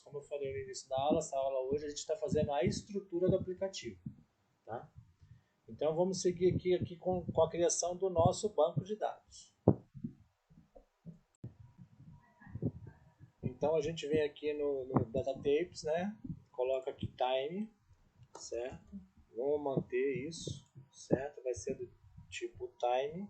Como eu falei no início da aula, essa aula hoje a gente está fazendo a estrutura do aplicativo. Tá? Então vamos seguir aqui com a criação do nosso banco de dados. Então a gente vem aqui no Datatapes, né? Coloca aqui time, certo? Vamos manter isso, certo? Vai ser do tipo time.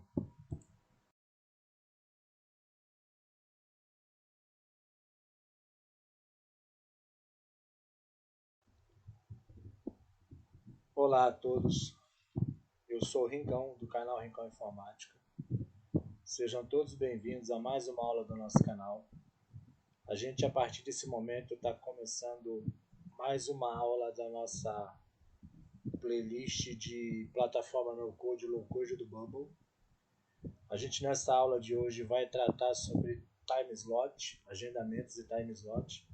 Olá a todos, eu sou o Rincão, do canal Rincão Informática. Sejam todos bem-vindos a mais uma aula do nosso canal. A gente, a partir desse momento, está começando mais uma aula da nossa playlist de plataforma no-code e low-code do Bubble. A gente, nessa aula de hoje, vai tratar sobre time slot, agendamentos e time slot.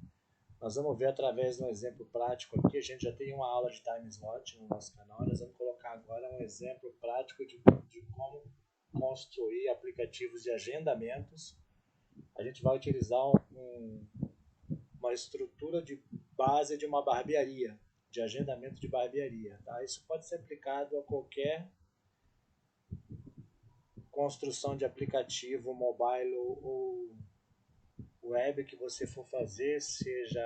Nós vamos ver através de um exemplo prático aqui. A gente já tem uma aula de time slot no nosso canal. Nós vamos colocar agora um exemplo prático de como construir aplicativos de agendamentos. A gente vai utilizar uma estrutura de base de uma barbearia, de agendamento de barbearia. Tá? Isso pode ser aplicado a qualquer construção de aplicativo mobile ou web que você for fazer, seja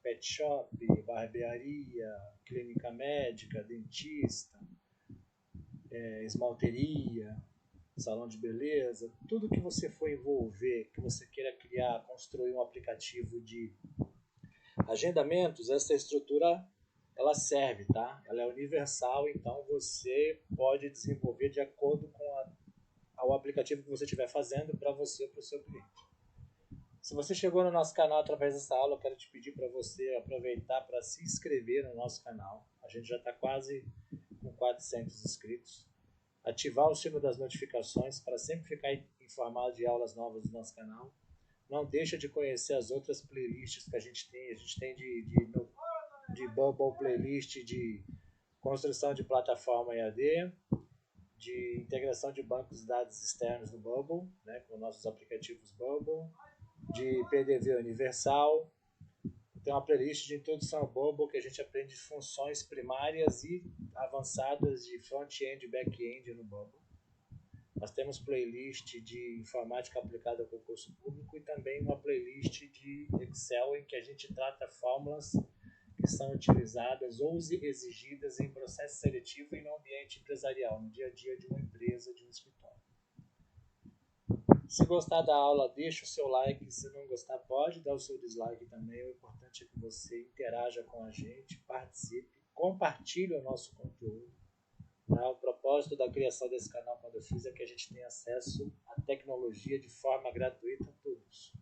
pet shop, barbearia, clínica médica, dentista, esmalteria, salão de beleza, tudo que você for envolver, que você queira criar, construir um aplicativo de agendamentos, essa estrutura ela serve, tá? Ela é universal, então você pode desenvolver de acordo com o aplicativo que você estiver fazendo para você ou para o seu cliente. Se você chegou no nosso canal através dessa aula, eu quero te pedir para você aproveitar para se inscrever no nosso canal. A gente já está quase com 400 inscritos. Ativar o sino das notificações para sempre ficar informado de aulas novas do nosso canal. Não deixa de conhecer as outras playlists que a gente tem. A gente tem de Bubble playlist de construção de plataforma EAD, de integração de bancos de dados externos no Bubble, né, com nossos aplicativos Bubble, de PDV universal. Tem uma playlist de introdução ao Bubble que a gente aprende funções primárias e avançadas de front-end e back-end no Bubble. Nós temos playlist de informática aplicada ao concurso público e também uma playlist de Excel em que a gente trata fórmulas que são utilizadas ou exigidas em processo seletivo e no ambiente empresarial, no dia a dia de uma empresa, de um escritório. Se gostar da aula, deixa o seu like. Se não gostar, pode dar o seu dislike também. O importante é que você interaja com a gente, participe, compartilhe o nosso conteúdo. O propósito da criação desse canal, quando eu fiz, é que a gente tenha acesso à tecnologia de forma gratuita a todos.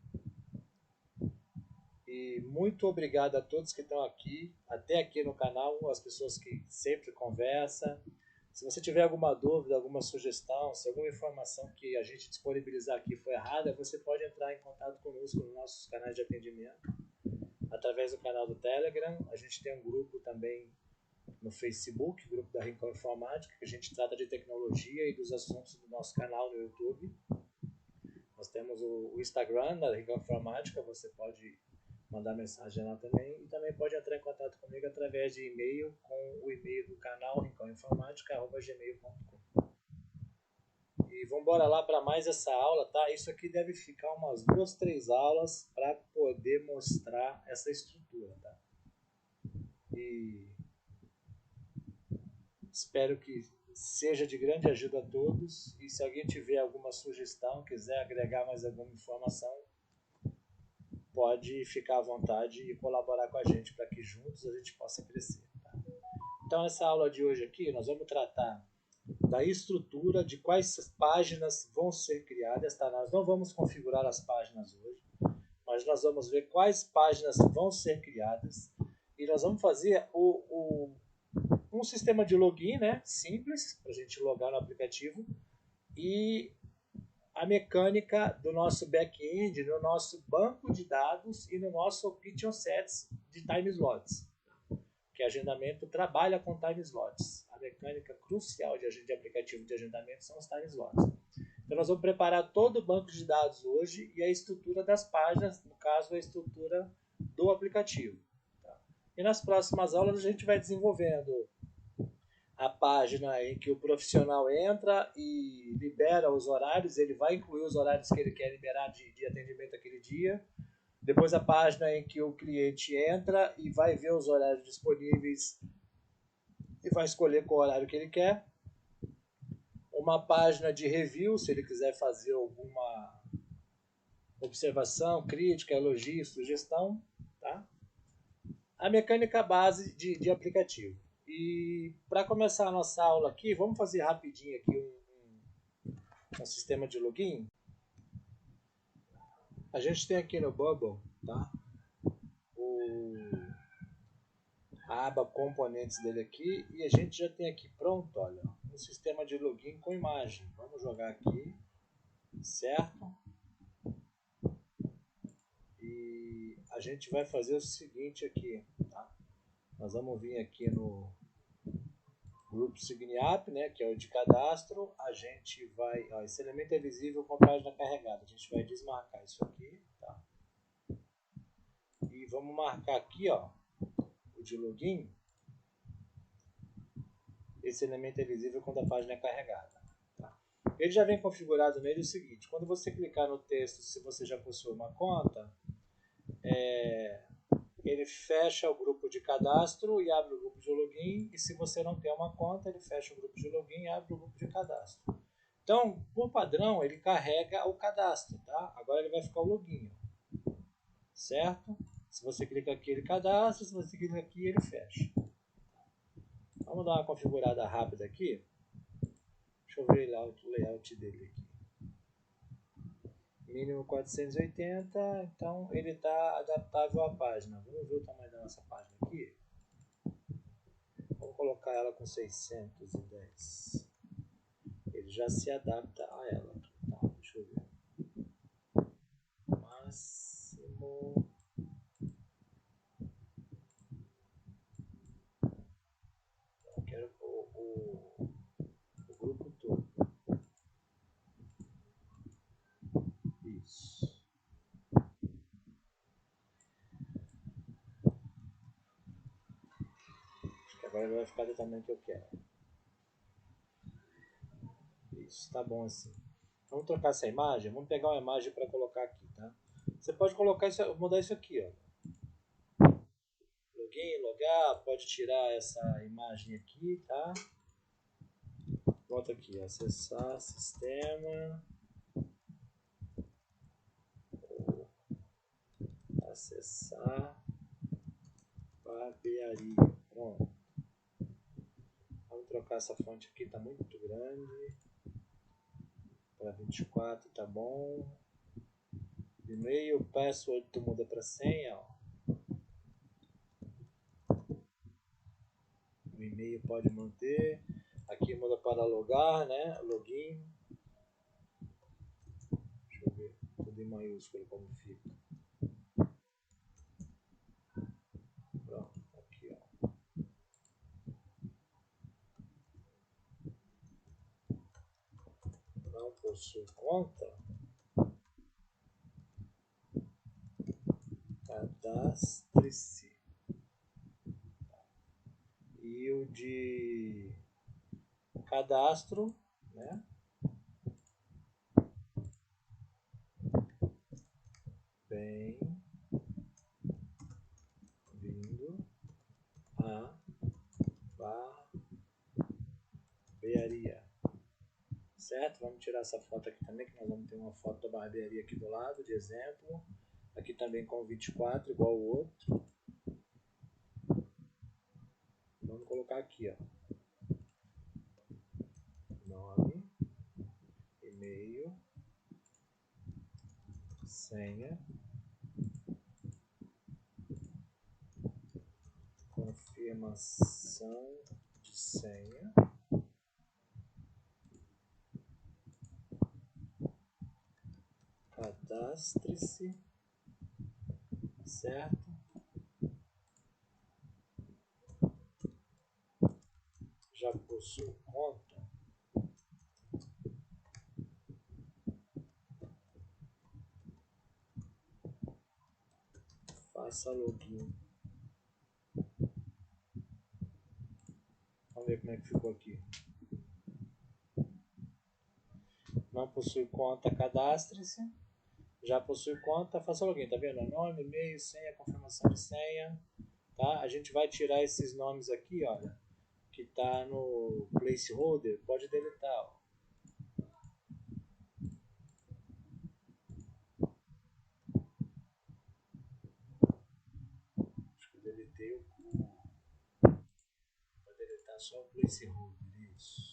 E muito obrigado a todos que estão aqui, até aqui no canal, as pessoas que sempre conversam. Se você tiver alguma dúvida, alguma sugestão, se alguma informação que a gente disponibilizar aqui foi errada, você pode entrar em contato conosco nos nossos canais de atendimento, através do canal do Telegram. A gente tem um grupo também no Facebook, grupo da Rincão Informática, que a gente trata de tecnologia e dos assuntos do nosso canal no YouTube. Nós temos o Instagram da Rincão Informática, você pode mandar mensagem lá também, e também pode entrar em contato comigo através de e-mail, com o e-mail do canal rincãoinformática@gmail.com. E vamos embora lá para mais essa aula, tá? Isso aqui deve ficar umas 2, 3 aulas para poder mostrar essa estrutura, tá? E espero que seja de grande ajuda a todos, e se alguém tiver alguma sugestão, quiser agregar mais alguma informação, pode ficar à vontade e colaborar com a gente para que juntos a gente possa crescer. Tá? Então, nessa aula de hoje aqui, nós vamos tratar da estrutura, de quais páginas vão ser criadas. Tá? Nós não vamos configurar as páginas hoje, mas nós vamos ver quais páginas vão ser criadas e nós vamos fazer um sistema de login, né, simples, para a gente logar no aplicativo, e a mecânica do nosso back-end, no nosso banco de dados e no nosso Python sets de time slots. Que agendamento trabalha com time slots. A mecânica crucial de aplicativo de agendamento são os time slots. Então nós vamos preparar todo o banco de dados hoje e a estrutura das páginas, no caso a estrutura do aplicativo. Tá? E nas próximas aulas a gente vai desenvolvendo a página em que o profissional entra e libera os horários, ele vai incluir os horários que ele quer liberar de atendimento aquele dia. Depois a página em que o cliente entra e vai ver os horários disponíveis e vai escolher qual horário que ele quer. Uma página de review, se ele quiser fazer alguma observação, crítica, elogio, sugestão. Tá? A mecânica base de aplicativo. E para começar a nossa aula aqui, vamos fazer rapidinho aqui um sistema de login. A gente tem aqui no Bubble, tá? A aba componentes dele aqui e a gente já tem aqui pronto, olha, um sistema de login com imagem. Vamos jogar aqui, certo? E a gente vai fazer o seguinte aqui, tá? Nós vamos vir aqui no grupo SigniApp, né, que é o de cadastro. A gente vai, ó, esse elemento é visível com a página carregada. A gente vai desmarcar isso aqui, tá? E vamos marcar aqui, ó, o de login. Esse elemento é visível quando a página é carregada. Tá? Ele já vem configurado nele o seguinte: quando você clicar no texto, se você já possui uma conta, ele fecha o grupo de cadastro e abre o grupo de login. E se você não tem uma conta, ele fecha o grupo de login e abre o grupo de cadastro. Então, por padrão, ele carrega o cadastro, tá? Agora ele vai ficar o login, certo? Se você clica aqui, ele cadastra. Se você clica aqui, ele fecha. Vamos dar uma configurada rápida aqui. Deixa eu ver o layout dele aqui. Mínimo 480, então ele está adaptável à página. Vamos ver o tamanho da nossa página aqui. Vamos colocar ela com 610. Ele já se adapta a ela. Tá, deixa eu ver. Máximo. Eu quero o grupo todo. Isso. Agora ele vai ficar do tamanho que eu quero. Isso, tá bom assim. Vamos trocar essa imagem? Vamos pegar uma imagem para colocar aqui, tá? Você pode colocar isso, mudar isso aqui, ó. Login, logar, pode tirar essa imagem aqui, tá? Bota aqui, acessar sistema. Acessar barbearia. Pronto. Vamos trocar essa fonte aqui, tá muito grande. Para 24, tá bom. E-mail, password, tu muda para senha, ó. O e-mail pode manter. Aqui muda para logar, né? Login. Deixa eu ver. Tudo em maiúsculo como fica. Pronto, aqui, ó. Não possui conta. Cadastre-se. E o de cadastro, né? Bem-vindo a barbearia. Certo? Vamos tirar essa foto aqui também, que nós vamos ter uma foto da barbearia aqui do lado, de exemplo. Aqui também com 24, igual o outro. Vamos colocar aqui, ó. Nome, e-mail, senha, confirmação de senha, cadastre-se, certo? Já possui conta? Faça Faça login. Vamos ver como é que ficou aqui. Não possui conta, cadastre-se. Já possui conta, faça login. Tá vendo? Nome, e-mail, senha, confirmação de senha. Tá? A gente vai tirar esses nomes aqui, olha, que tá no placeholder. Pode deletar, ó. Acho que eu deletei o... Vou deletar só o placeholder. Isso.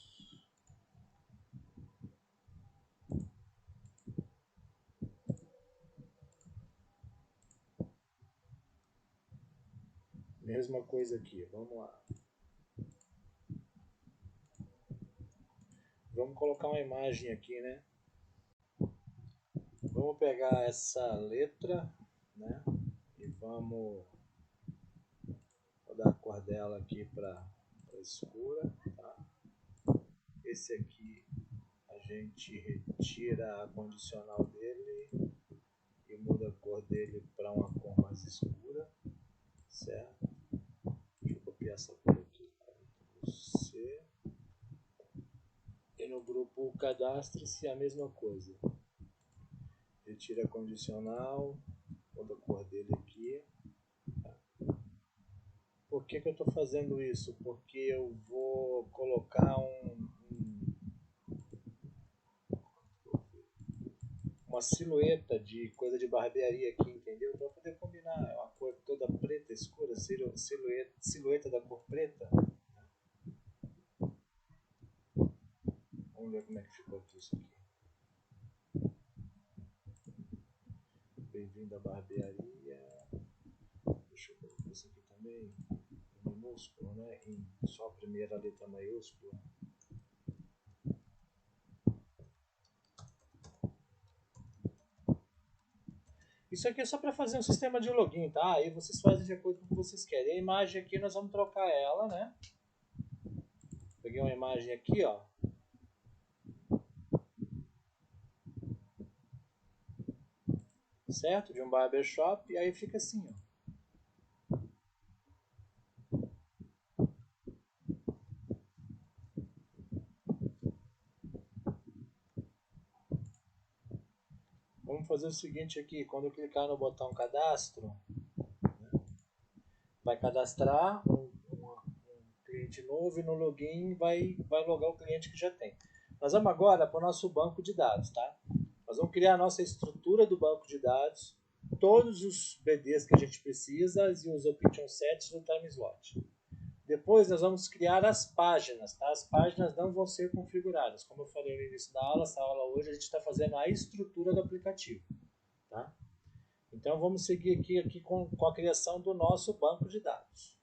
Mesma coisa aqui, vamos lá. Vamos colocar uma imagem aqui, né? Vamos pegar essa letra, né? E vamos dar a cor dela aqui para escura, tá? Esse aqui a gente retira a condicional dele e muda a cor dele para uma cor mais escura, certo? Deixa eu copiar essa cor aqui para você. E no grupo cadastre-se a mesma coisa. Retira a condicional, muda a cor dele aqui. Tá? Por que eu estou fazendo isso? Porque eu vou colocar uma silhueta de coisa de barbearia aqui, entendeu? Para poder combinar a cor toda preta, escura, silhueta da cor preta. Vamos ver como é que ficou aqui isso aqui. Bem-vindo à barbearia. Deixa eu colocar isso aqui também em minúsculo, né? Em só a primeira letra maiúscula. Isso aqui é só para fazer um sistema de login, tá? Aí vocês fazem de acordo com o que vocês querem. A imagem aqui nós vamos trocar ela, né? Peguei uma imagem aqui, ó. Certo? De um barbershop. E aí fica assim, ó. Vamos fazer o seguinte aqui. Quando eu clicar no botão cadastro, né, vai cadastrar um cliente novo e no login vai logar o cliente que já tem. Nós vamos agora para o nosso banco de dados, tá? Nós vamos criar a nossa estrutura do banco de dados, todos os BDs que a gente precisa e os option sets do time slot. Depois nós vamos criar as páginas, tá? As páginas não vão ser configuradas. Como eu falei no início da aula, essa aula hoje a gente está fazendo a estrutura do aplicativo, tá? Então vamos seguir aqui com a criação do nosso banco de dados.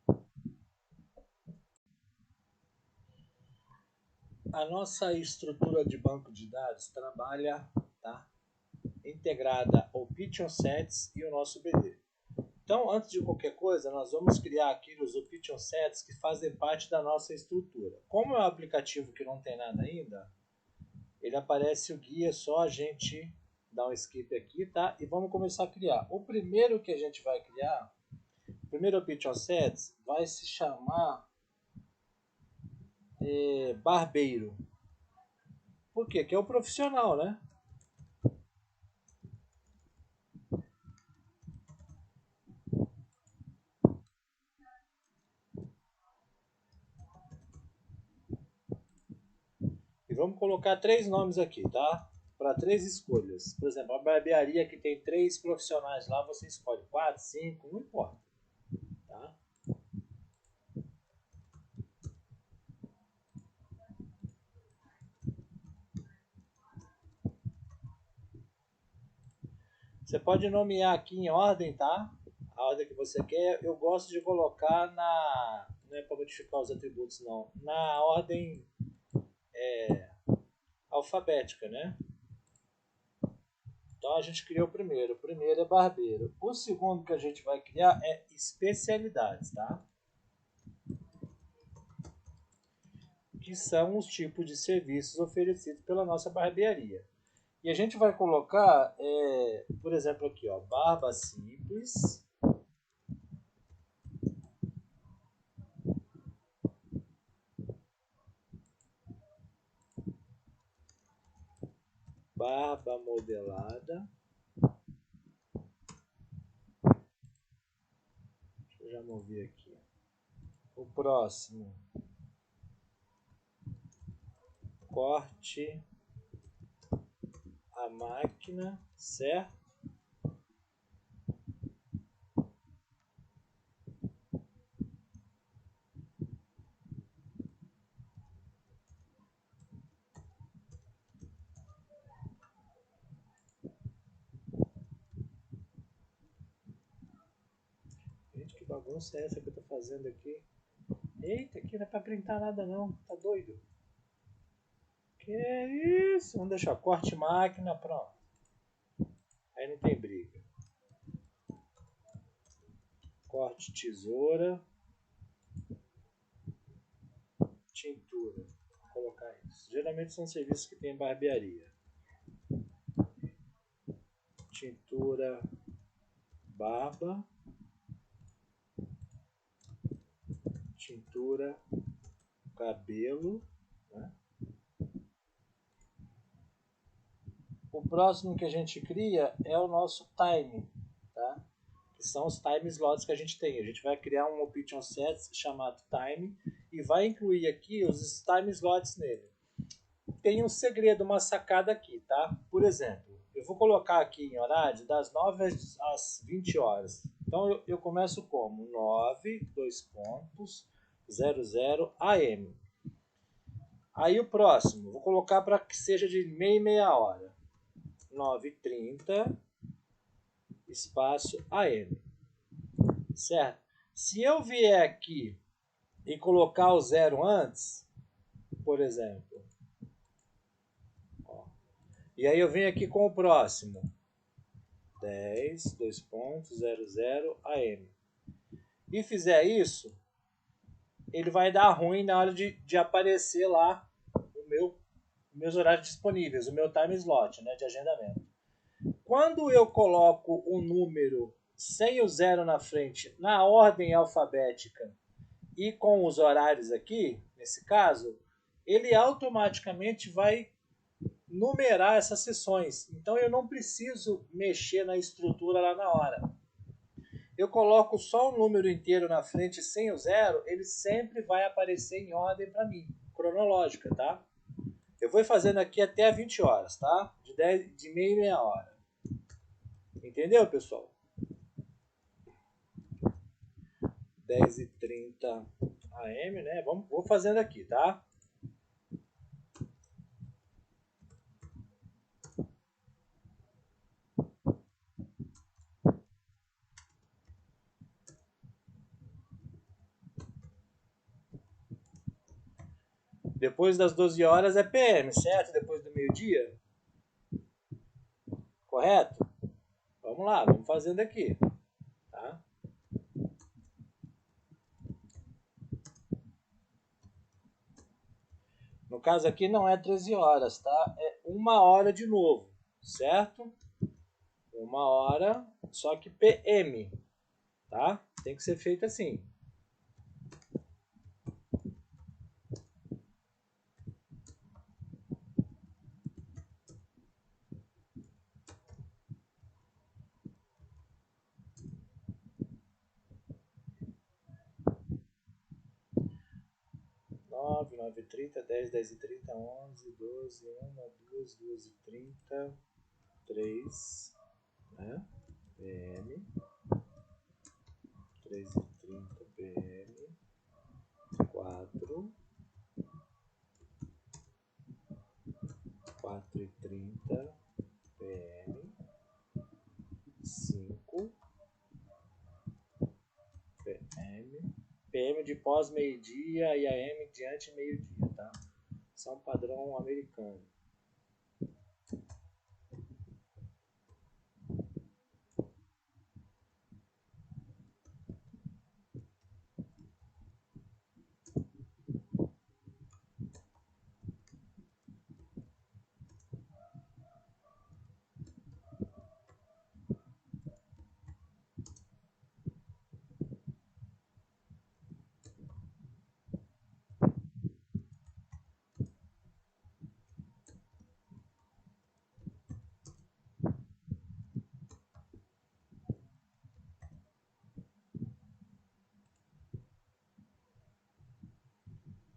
A nossa estrutura de banco de dados trabalha, tá, integrada ao Option Sets e o nosso BD. Então, antes de qualquer coisa, nós vamos criar aqui os Option Sets que fazem parte da nossa estrutura. Como é um aplicativo que não tem nada ainda, ele aparece o guia, só a gente dá um skip aqui, tá? E vamos começar a criar. O primeiro que a gente vai criar, o primeiro Option Sets, vai se chamar barbeiro. Por quê? Porque é o profissional, né? E vamos colocar 3 nomes aqui, tá? Para 3 escolhas. Por exemplo, a barbearia que tem 3 profissionais lá, você escolhe 4, 5, não importa. Tá? Você pode nomear aqui em ordem, tá? A ordem que você quer. Eu gosto de colocar na... Não é para modificar os atributos, não. Na ordem alfabética, né? Então a gente criou o primeiro. O primeiro é barbeiro. O segundo que a gente vai criar é especialidades, tá? Que são os tipos de serviços oferecidos pela nossa barbearia. E a gente vai colocar, por exemplo, aqui, ó, barba simples, barba modelada. Deixa eu já mover aqui. O próximo, corte a máquina, certo? Gente, que bagunça é essa que eu tô fazendo aqui? Eita, aqui não é pra printar nada não, tá doido? Que isso? Vamos deixar corte máquina, pronto. Aí não tem briga. Corte tesoura. Tintura. Vou colocar isso. Geralmente são serviços que tem barbearia. Tintura barba. Tintura cabelo. Né? O próximo que a gente cria é o nosso time, tá? Que são os time slots que a gente tem. A gente vai criar um option set chamado time e vai incluir aqui os time slots nele. Tem um segredo, uma sacada aqui, tá? Por exemplo, eu vou colocar aqui em horário das 9 às 20 horas. Então eu começo como 9, 2 pontos, 00 AM. Aí o próximo, vou colocar para que seja de meia hora. 9h30, espaço AM. Certo? Se eu vier aqui e colocar o 0 antes, por exemplo, ó, e aí eu venho aqui com o próximo, 10, 2 pontos, 00 AM. E fizer isso, ele vai dar ruim na hora de aparecer lá meus horários disponíveis, o meu time slot, né, de agendamento. Quando eu coloco um número sem o 0 na frente, na ordem alfabética e com os horários aqui, nesse caso, ele automaticamente vai numerar essas sessões. Então eu não preciso mexer na estrutura lá na hora. Eu coloco só um número inteiro na frente sem o 0, ele sempre vai aparecer em ordem para mim, cronológica, tá? Eu vou fazendo aqui até 20 horas, tá? De meia hora. Entendeu, pessoal? 10h30 AM, né? Vou fazendo aqui, tá? Depois das 12 horas é PM, certo? Depois do meio-dia? Correto? Vamos lá, vamos fazendo aqui, tá? No caso aqui não é 13 horas, tá? É 1 hora de novo, certo? 1 hora, só que PM, tá? Tem que ser feito assim. Nove, 9h30, 10, 10h30, 11, 12, 1, 2, 2h30, 3, né? PM, 3h30 PM, 4, 4h30 PM, 5 PM, PM de pós meio-dia e AM de ante meio-dia, tá? Isso é um padrão americano.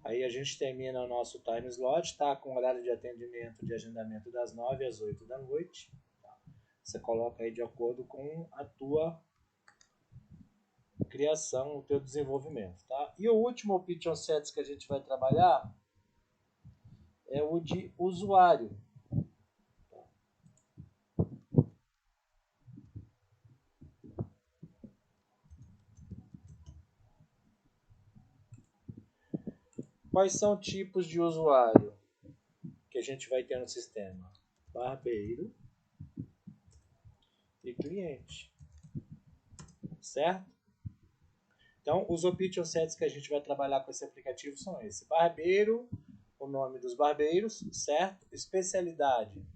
Aí a gente termina o nosso time slot, tá? Com horário de atendimento, de agendamento das 9 às 8 da noite. Tá? Você coloca aí de acordo com a tua criação, o teu desenvolvimento, tá? E o último Option Sets que a gente vai trabalhar é o de usuário. Quais são tipos de usuário que a gente vai ter no sistema? Barbeiro e cliente, certo? Então, os option sets que a gente vai trabalhar com esse aplicativo são esses. Barbeiro, o nome dos barbeiros, certo? Especialidade,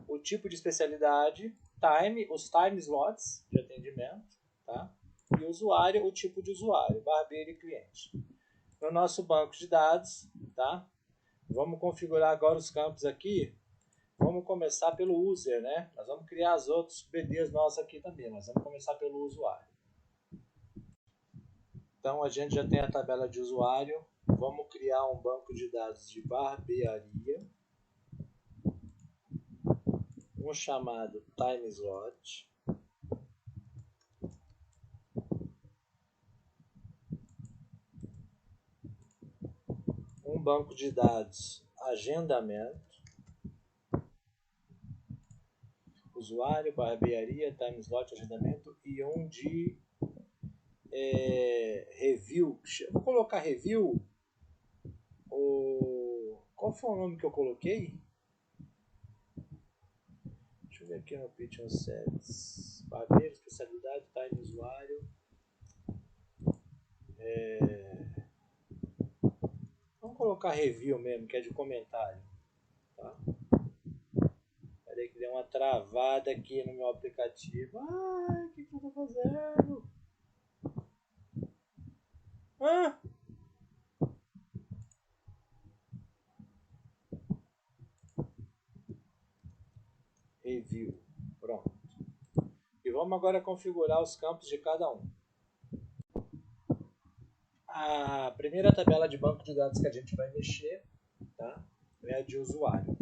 o tipo de especialidade, time, os time slots de atendimento, tá? E usuário, o tipo de usuário, barbeiro e cliente. No nosso banco de dados, tá? Vamos configurar agora os campos aqui. Vamos começar pelo user, né? Nós vamos criar os outros BDs nossos aqui também, mas vamos começar pelo usuário. Então a gente já tem a tabela de usuário. Vamos criar um banco de dados de barbearia, um chamado timeslot, um banco de dados agendamento, usuário, barbearia, timeslot, agendamento e um de review. Vou colocar review. Qual foi o nome que eu coloquei? Deixa eu ver aqui no Option Sets. Barbeiro, especialidade, time, usuário. Vamos colocar review mesmo, que é de comentário. Tá? Peraí que deu uma travada aqui no meu aplicativo. Ai, o que eu tô fazendo? Ah! Review. Pronto. E vamos agora configurar os campos de cada um. A primeira tabela de banco de dados que a gente vai mexer, tá? É a de usuário.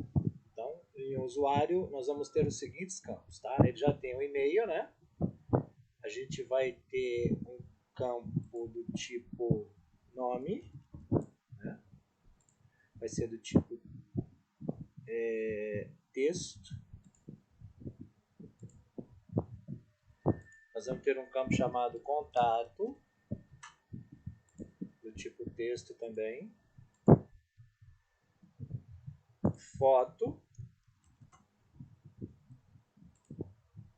Então, em usuário, nós vamos ter os seguintes campos, tá? Ele já tem o e-mail, né? A gente vai ter um campo do tipo nome, né? Vai ser do tipo texto. Nós vamos ter um campo chamado contato, do tipo texto também. Foto,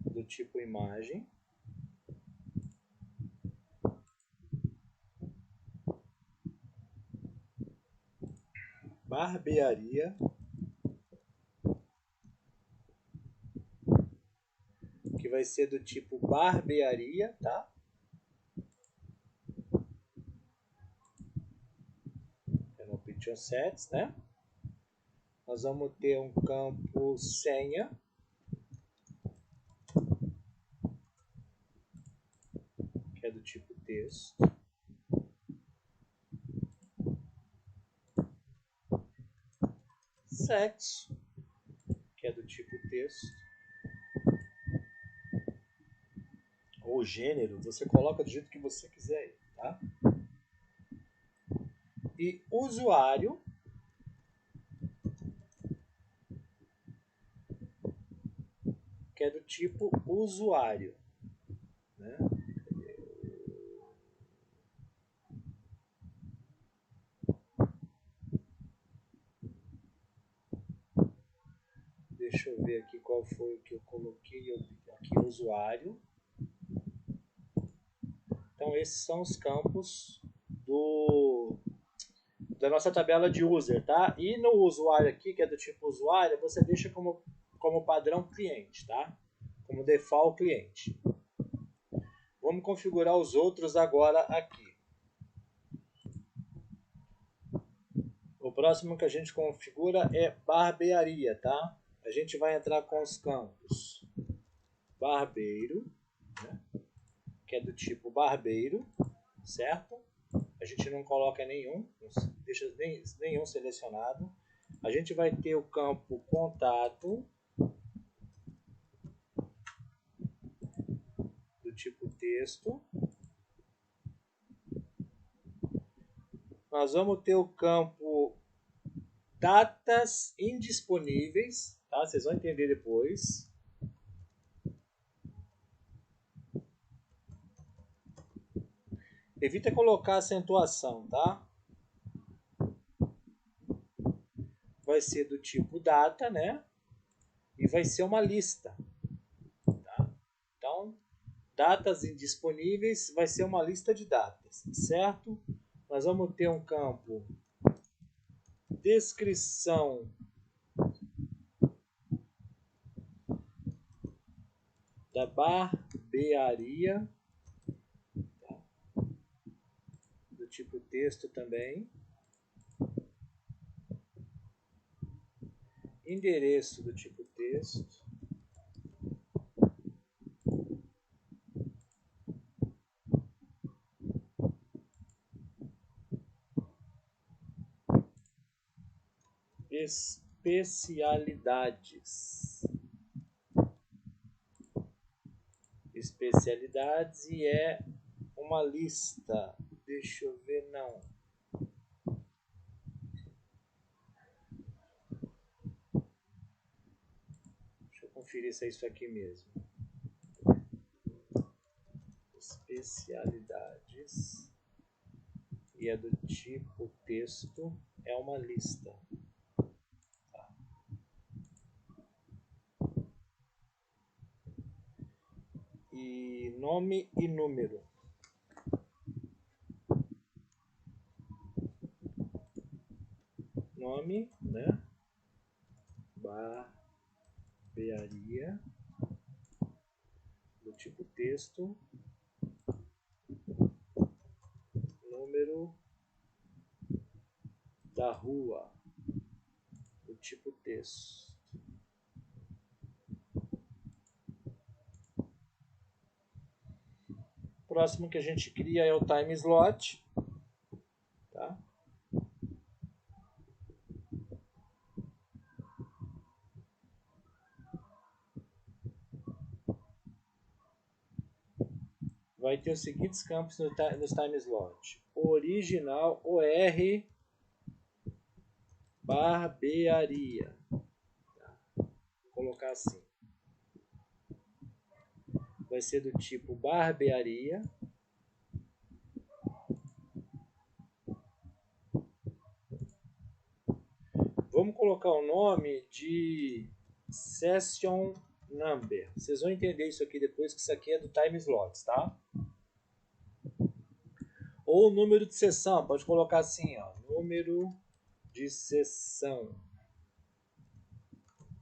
do tipo imagem. Barbearia, que vai ser do tipo barbearia, tá? É no Option Sets, né? Nós vamos ter um campo senha, que é do tipo texto. Sexo, que é do tipo texto. Ou gênero, você coloca do jeito que você quiser, tá? E usuário, que é do tipo usuário, né? Deixa eu ver aqui qual foi o que eu coloquei aqui, usuário. Então esses são os campos da nossa tabela de user, tá? E no usuário aqui, que é do tipo usuário, você deixa como padrão cliente, tá? Como default cliente. Vamos configurar os outros agora aqui. O próximo que a gente configura é barbearia, tá? A gente vai entrar com os campos barbeiro, né? Que é do tipo barbeiro, certo? a gente não coloca nenhum, não deixa nenhum selecionado. A gente vai ter o campo contato, do tipo texto. Nós vamos ter o campo datas indisponíveis, tá? Vocês vão entender depois. Evita colocar acentuação, tá? Vai ser do tipo data, né? E vai ser uma lista, tá? Então, datas indisponíveis vai ser uma lista de datas, certo? Nós vamos ter um campo descrição da barbearia, tá? Do tipo texto também. Endereço do tipo texto. Especialidades. Especialidades e é uma lista. Deixa eu ver, não. Deixa eu conferir se é isso aqui mesmo. Especialidades e é do tipo texto, é uma lista. Tá. E nome e número. Nome, né? Barbearia do tipo texto. Número da rua do tipo texto. O próximo que a gente cria é o time slot, tá? Vai ter os seguintes campos nos time slot: original, OR, barbearia. Tá? Vou colocar assim. Vai ser do tipo barbearia. Vamos colocar o nome de session number. Vocês vão entender isso aqui depois, que isso aqui é do time slots, tá? Ou número de sessão, pode colocar assim, ó, número de sessão.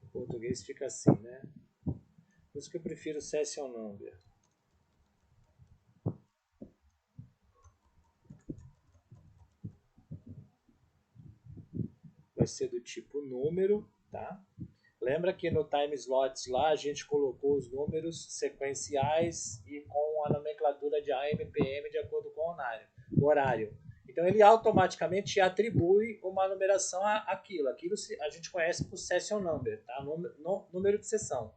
Em português fica assim, né? Por isso que eu prefiro session number. Vai ser do tipo número, tá? Lembra que no time slots lá a gente colocou os números sequenciais e com a nomenclatura de AM, PM de acordo com o horário. Então ele automaticamente atribui uma numeração àquilo. Aquilo a gente conhece por session number, tá? Número de sessão.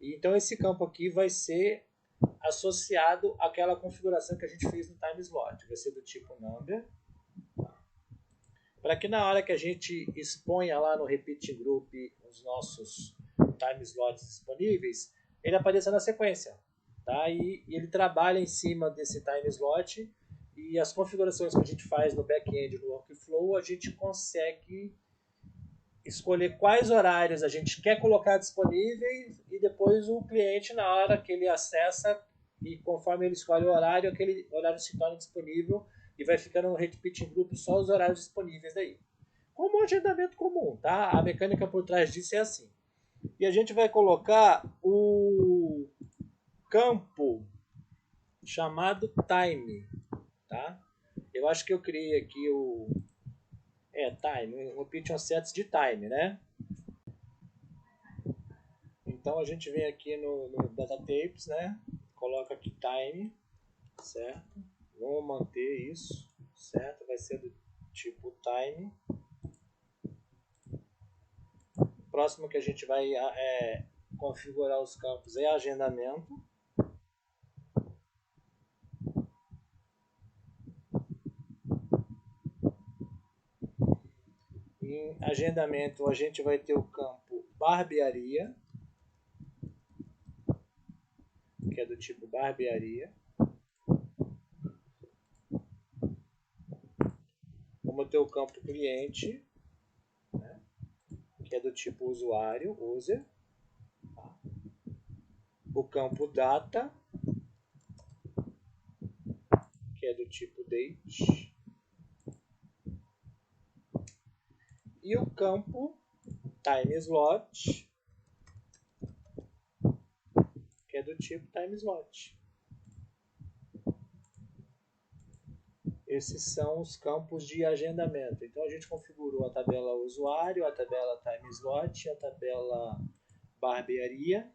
Então esse campo aqui vai ser associado àquela configuração que a gente fez no time slot. Vai ser do tipo number. Para que na hora que a gente exponha lá no Repeating Group os nossos time slots disponíveis, ele apareça na sequência. Tá? E ele trabalha em cima desse time slot e as configurações que a gente faz no back-end no workflow, a gente consegue escolher quais horários a gente quer colocar disponíveis e depois o cliente, na hora que ele acessa e conforme ele escolhe o horário, aquele horário se torna disponível e vai ficando no repeating group só os horários disponíveis daí. Como um agendamento comum, tá? A mecânica por trás disso é assim. E a gente vai colocar o campo chamado time, tá? Eu acho que eu criei aqui o time, o repeat sets de time, né? Então a gente vem aqui no data tapes, né? Coloca aqui time, certo? Vamos manter isso, certo? Vai ser do tipo time. Próximo que a gente vai configurar os campos é agendamento. Em agendamento a gente vai ter o campo barbearia, que é do tipo barbearia. Vamos ter o campo cliente, né, que é do tipo usuário, user. O campo data, que é do tipo date. E o campo time slot, que é do tipo time slot. Esses são os campos de agendamento. Então a gente configurou a tabela usuário, a tabela time slot, a tabela barbearia,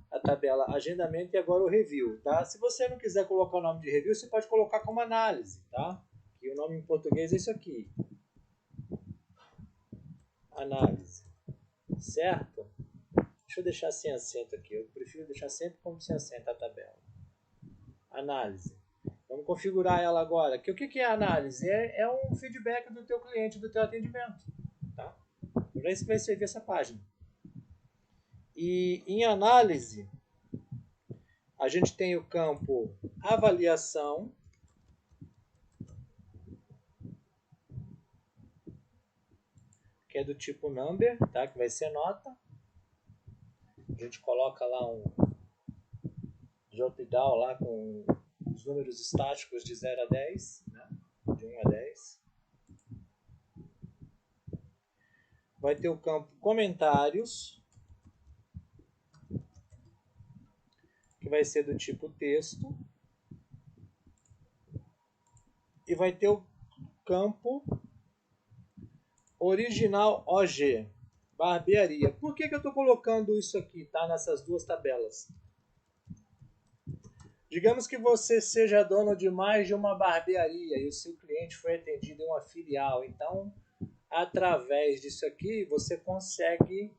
a tabela agendamento e agora o review, tá? Se você não quiser colocar o nome de review, você pode colocar como análise, tá? E o nome em português é isso aqui. Análise. Certo? Deixa eu deixar sem acento aqui. Eu prefiro deixar sempre como sem acento a tabela. Análise. Vamos configurar ela agora. O que é a análise? É um feedback do teu cliente, do teu atendimento. Tá? Para isso vai servir essa página. E em análise, a gente tem o campo avaliação, que é do tipo number, tá? Que vai ser nota. A gente coloca lá um drop-down lá com os números estáticos de 0 a 10, né? De 1 a 10. Vai ter o campo comentários, que vai ser do tipo texto. E vai ter o campo original OG, barbearia. Por que eu estou colocando isso aqui, tá? Nessas duas tabelas. Digamos que você seja dono de mais de uma barbearia e o seu cliente foi atendido em uma filial. Então, através disso aqui, você consegue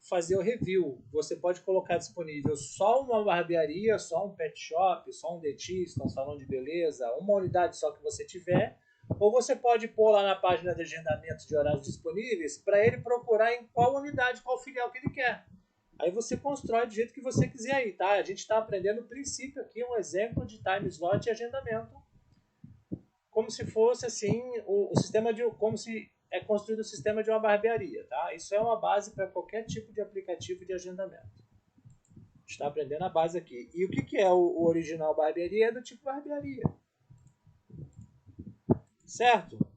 fazer o review. Você pode colocar disponível só uma barbearia, só um pet shop, só um dentista, um salão de beleza, uma unidade só que você tiver. Ou você pode pôr lá na página de agendamento de horários disponíveis para ele procurar em qual unidade, qual filial que ele quer. Aí você constrói do jeito que você quiser aí, tá? A gente está aprendendo o princípio aqui, um exemplo de time slot e agendamento, como se fosse assim o sistema de, como se é construído o sistema de uma barbearia, tá? Isso é uma base para qualquer tipo de aplicativo de agendamento. A gente está aprendendo a base aqui. E o que é o original barbearia? É do tipo barbearia, certo?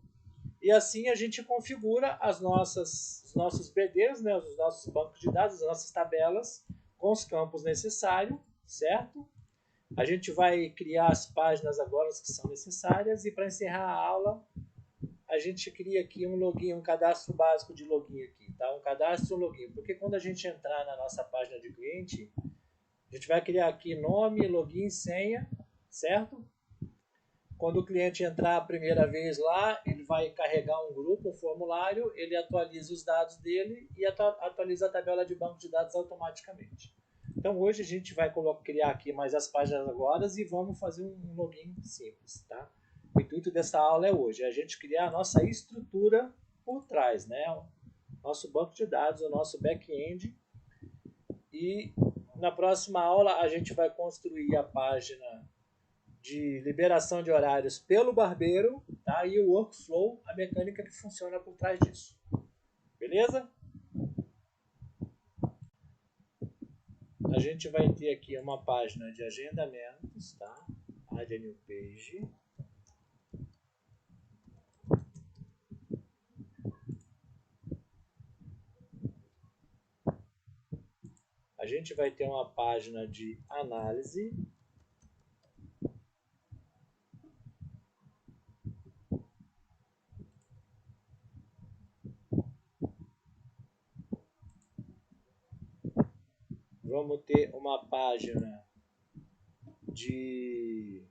E assim a gente configura os nossos BDs, né, os nossos bancos de dados, as nossas tabelas, com os campos necessários, certo? A gente vai criar as páginas agora que são necessárias e para encerrar a aula, a gente cria aqui um login, um cadastro básico de login aqui, tá? Um cadastro e um login, porque quando a gente entrar na nossa página de cliente, a gente vai criar aqui nome, login, senha, certo? Quando o cliente entrar a primeira vez lá, ele vai carregar um grupo, um formulário, ele atualiza os dados dele e atualiza a tabela de banco de dados automaticamente. Então hoje a gente vai criar aqui mais as páginas agora e vamos fazer um login simples, tá? O intuito dessa aula é hoje, é a gente criar a nossa estrutura por trás, né? O nosso banco de dados, o nosso back-end. E na próxima aula a gente vai construir a página de liberação de horários pelo barbeiro, tá? E o workflow, a mecânica que funciona por trás disso. Beleza? A gente vai ter aqui uma página de agendamentos, tá? Add a new page. A gente vai ter uma página de análise. Vamos ter uma página de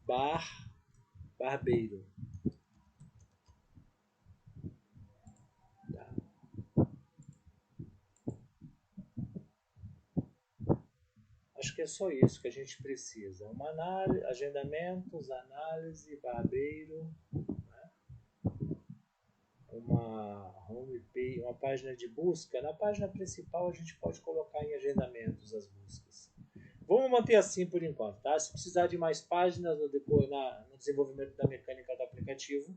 Barbeiro. Tá. Acho que é só isso que a gente precisa. Uma análise, agendamentos, análise, barbeiro, né? Uma página de busca. Na página principal a gente pode colocar em agendamentos as buscas. Vamos manter assim por enquanto, tá? Se precisar de mais páginas no desenvolvimento da mecânica do aplicativo,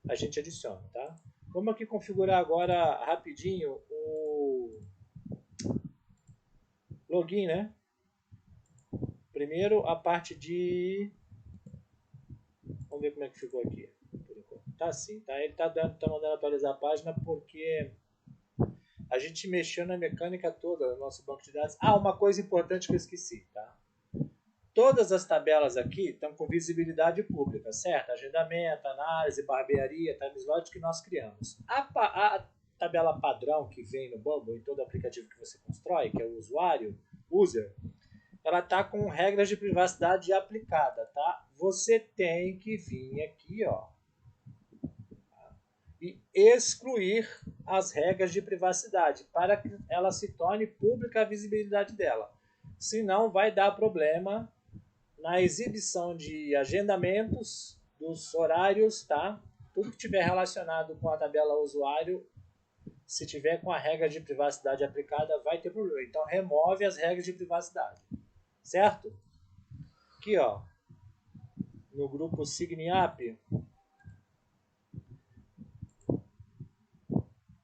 a gente adiciona, tá? Vamos aqui configurar agora rapidinho o login, né? Primeiro a parte de... Vamos ver como é que ficou aqui. Tá assim, tá? Ele tá mandando atualizar a página porque a gente mexeu na mecânica toda do nosso banco de dados. Ah, uma coisa importante que eu esqueci, tá? Todas as tabelas aqui estão com visibilidade pública, certo? Agendamento, análise, barbearia, timeslot que nós criamos. A tabela padrão que vem no Bubble, em todo aplicativo que você constrói, que é o usuário, user, ela está com regras de privacidade aplicada, tá? Você tem que vir aqui, ó, e excluir as regras de privacidade para que ela se torne pública a visibilidade dela. Senão vai dar problema na exibição de agendamentos dos horários, tá? Tudo que tiver relacionado com a tabela usuário, se tiver com a regra de privacidade aplicada, vai ter problema. Então remove as regras de privacidade, certo? Aqui, ó, no grupo SigniApp,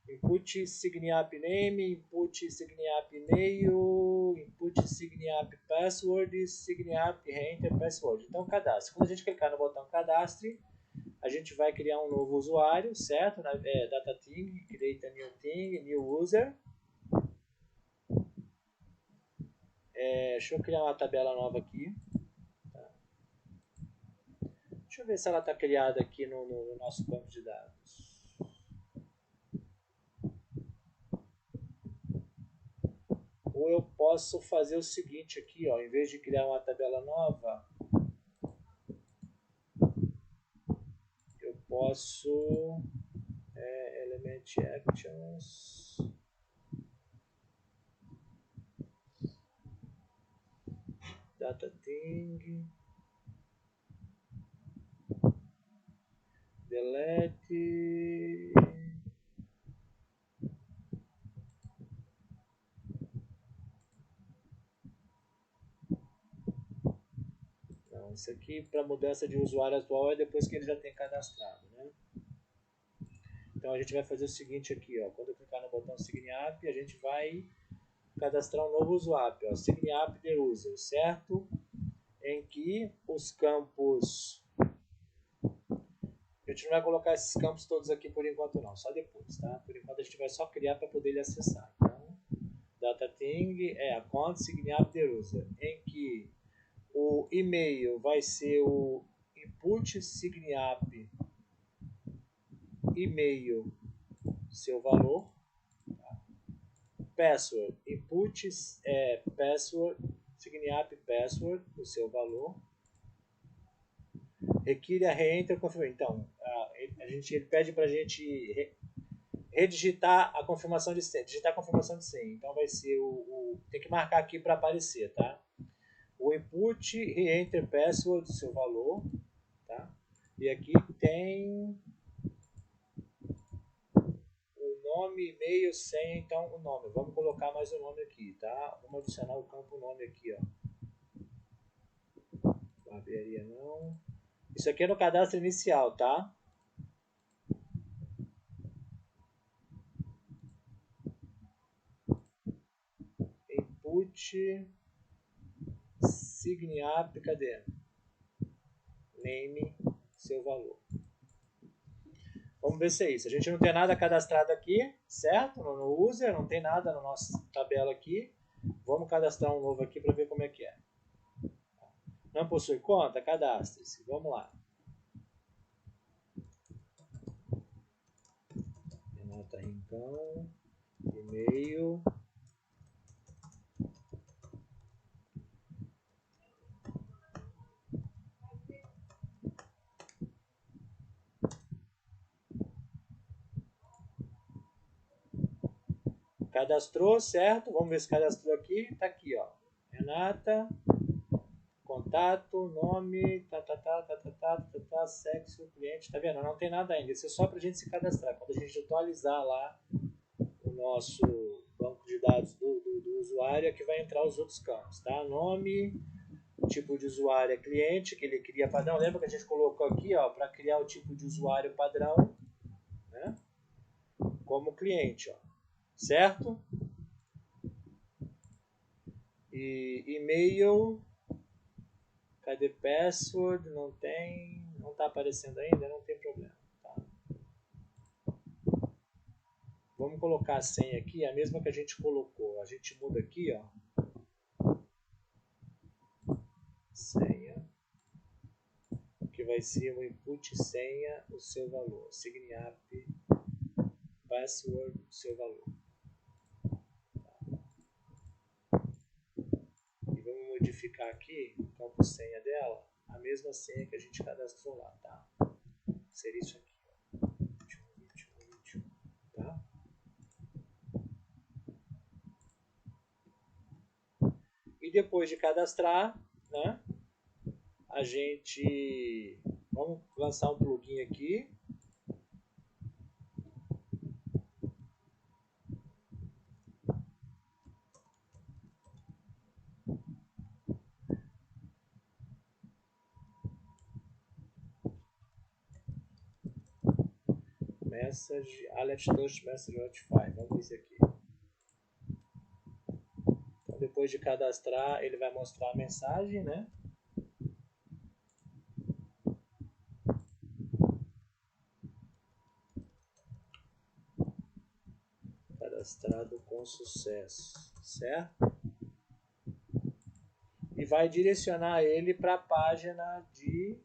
input SigniApp name, input SigniApp e-mail, input SigniApp password, SigniApp reenter password. Então cadastre. Quando a gente clicar no botão cadastre, a gente vai criar um novo usuário, certo? Data thing, create a new thing, new user. Deixa eu criar uma tabela nova aqui. Tá. Deixa eu ver se ela está criada aqui no nosso banco de dados. Ou eu posso fazer o seguinte aqui, ó, em vez de criar uma tabela nova, eu posso element actions, data thing, delete, não, isso aqui para mudança de usuário atual é depois que ele já tem cadastrado, né? Então a gente vai fazer o seguinte aqui, ó, quando eu clicar no botão SigniApp, a gente vai cadastrar um novo usuário, ó, SigniApp the user, certo? Em que os campos... A gente não vai colocar esses campos todos aqui por enquanto não, só depois, tá? Por enquanto a gente vai só criar para poder ele acessar. Então, data thing account SigniApp the user, em que o e-mail vai ser o input SigniApp e-mail, seu valor, tá? Password, input password, SigniApp password, o seu valor. Require a reenter confirmation. Então, ele pede para a gente redigitar a confirmação de senha, digitar a confirmação de senha. Então vai ser tem que marcar aqui para aparecer, tá? O input reenter password, seu valor, tá? E aqui tem o nome, e-mail, senha, então o nome. Vamos colocar mais um nome aqui, tá? Vamos adicionar o campo nome aqui, ó. Barbearia não. Isso aqui é no cadastro inicial, tá? Input SigniApp, cadê? Name, seu valor. Vamos ver se é isso. A gente não tem nada cadastrado aqui, certo? No user, não tem nada na nossa tabela aqui. Vamos cadastrar um novo aqui para ver como é que é. Não possui conta? Cadastre-se. Vamos lá. Renata Rincão, e-mail. Cadastrou, certo? Vamos ver se cadastrou aqui. Está aqui, ó. Renata, contato, nome, sexo, cliente. Tá vendo? Não tem nada ainda. Isso é só para a gente se cadastrar. Quando a gente atualizar lá o nosso banco de dados do usuário, é que vai entrar os outros campos, tá? Nome, tipo de usuário é cliente, que ele cria padrão. Lembra que a gente colocou aqui, ó, para criar o tipo de usuário padrão, né? Como cliente, ó. Certo? E e-mail, cadê password? Não tem, não está aparecendo ainda, não tem problema, tá? Vamos colocar a senha aqui, a mesma que a gente colocou. A gente muda aqui, ó. Senha, que vai ser o input senha, o seu valor. Sign-up, password, o seu valor. Vamos modificar aqui o campo senha dela, a mesma senha que a gente cadastrou lá, tá? Seria isso aqui, ó. 21, tá? E depois de cadastrar, né? A gente... Vamos lançar um plugin aqui. Message, alert touch, message notify. Vamos ver isso aqui. Então, depois de cadastrar, ele vai mostrar a mensagem, né? Cadastrado com sucesso, certo? E vai direcionar ele para a página de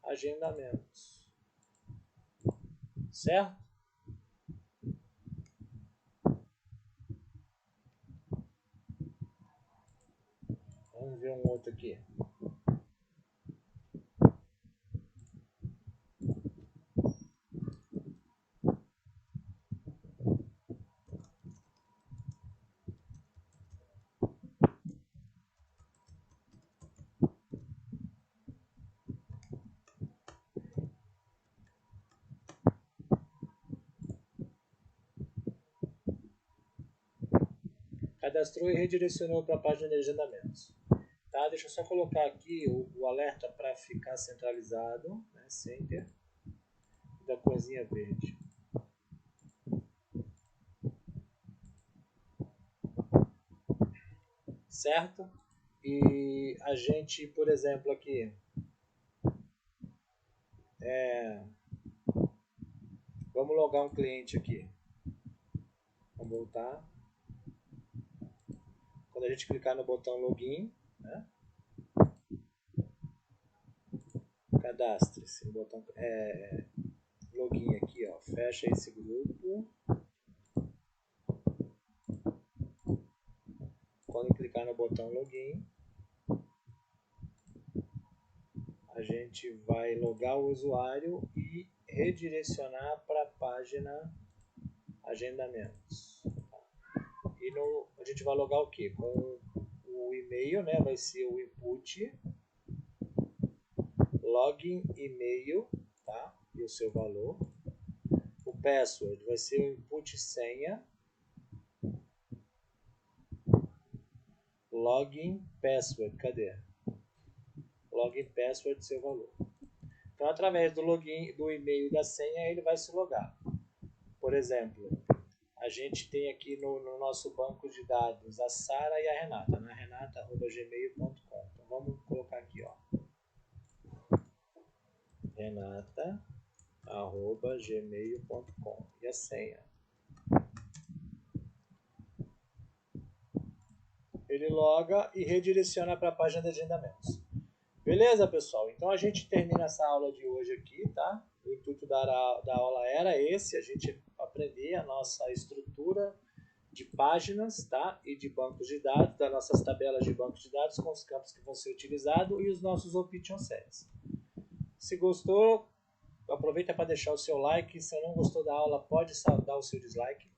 agendamentos, certo? Vamos ver um outro aqui. Cadastrou e redirecionou para a página de agendamentos. Tá? Deixa eu só colocar aqui o alerta para ficar centralizado, né? Center, da corzinha verde. Certo? E a gente, por exemplo, aqui, vamos logar um cliente aqui. Vamos voltar. Quando a gente clicar no botão login, né? Cadastre-se. Botão login aqui, ó. Fecha esse grupo. Quando clicar no botão login, a gente vai logar o usuário e redirecionar para a página agendamentos. E a gente vai logar o que? Com o e-mail, né? Vai ser o input, login e-mail, tá? E o seu valor. O password vai ser o input senha, login password, cadê? Login password, seu valor. Então, através do login, do e-mail e da senha, ele vai se logar. Por exemplo, a gente tem aqui no nosso banco de dados a Sara e a Renata, né? renata@gmail.com. Então, vamos colocar aqui, ó. renata@gmail.com e a senha. Ele loga e redireciona para a página de agendamentos. Beleza, pessoal? Então a gente termina essa aula de hoje aqui, tá? O intuito da aula era esse, a gente aprender a nossa estrutura de páginas, tá? E de bancos de dados, das nossas tabelas de bancos de dados com os campos que vão ser utilizados e os nossos option sets. Se gostou, aproveita para deixar o seu like. Se não gostou da aula, pode dar o seu dislike.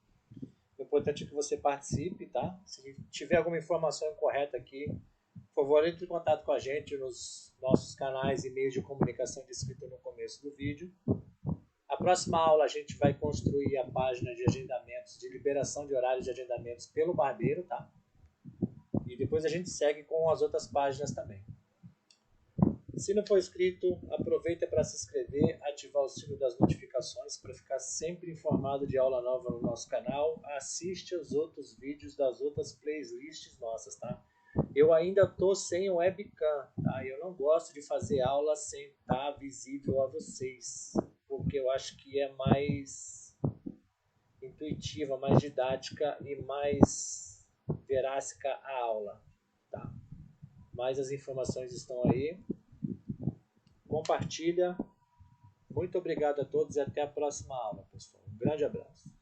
importante é que você participe, tá? Se tiver alguma informação incorreta aqui, por favor, entre em contato com a gente nos nossos canais e meios de comunicação descritos no começo do vídeo. A próxima aula a gente vai construir a página de agendamentos, de liberação de horários de agendamentos pelo barbeiro, tá? E depois a gente segue com as outras páginas também. Se não for inscrito, aproveita para se inscrever, ativar o sino das notificações para ficar sempre informado de aula nova no nosso canal. Assiste os outros vídeos das outras playlists nossas, tá? Eu ainda estou sem webcam, tá? Eu não gosto de fazer aula sem estar visível a vocês, porque eu acho que é mais intuitiva, mais didática e mais verácica a aula, tá? Mas as informações estão aí. Compartilha. Muito obrigado a todos e até a próxima aula, pessoal. Um grande abraço.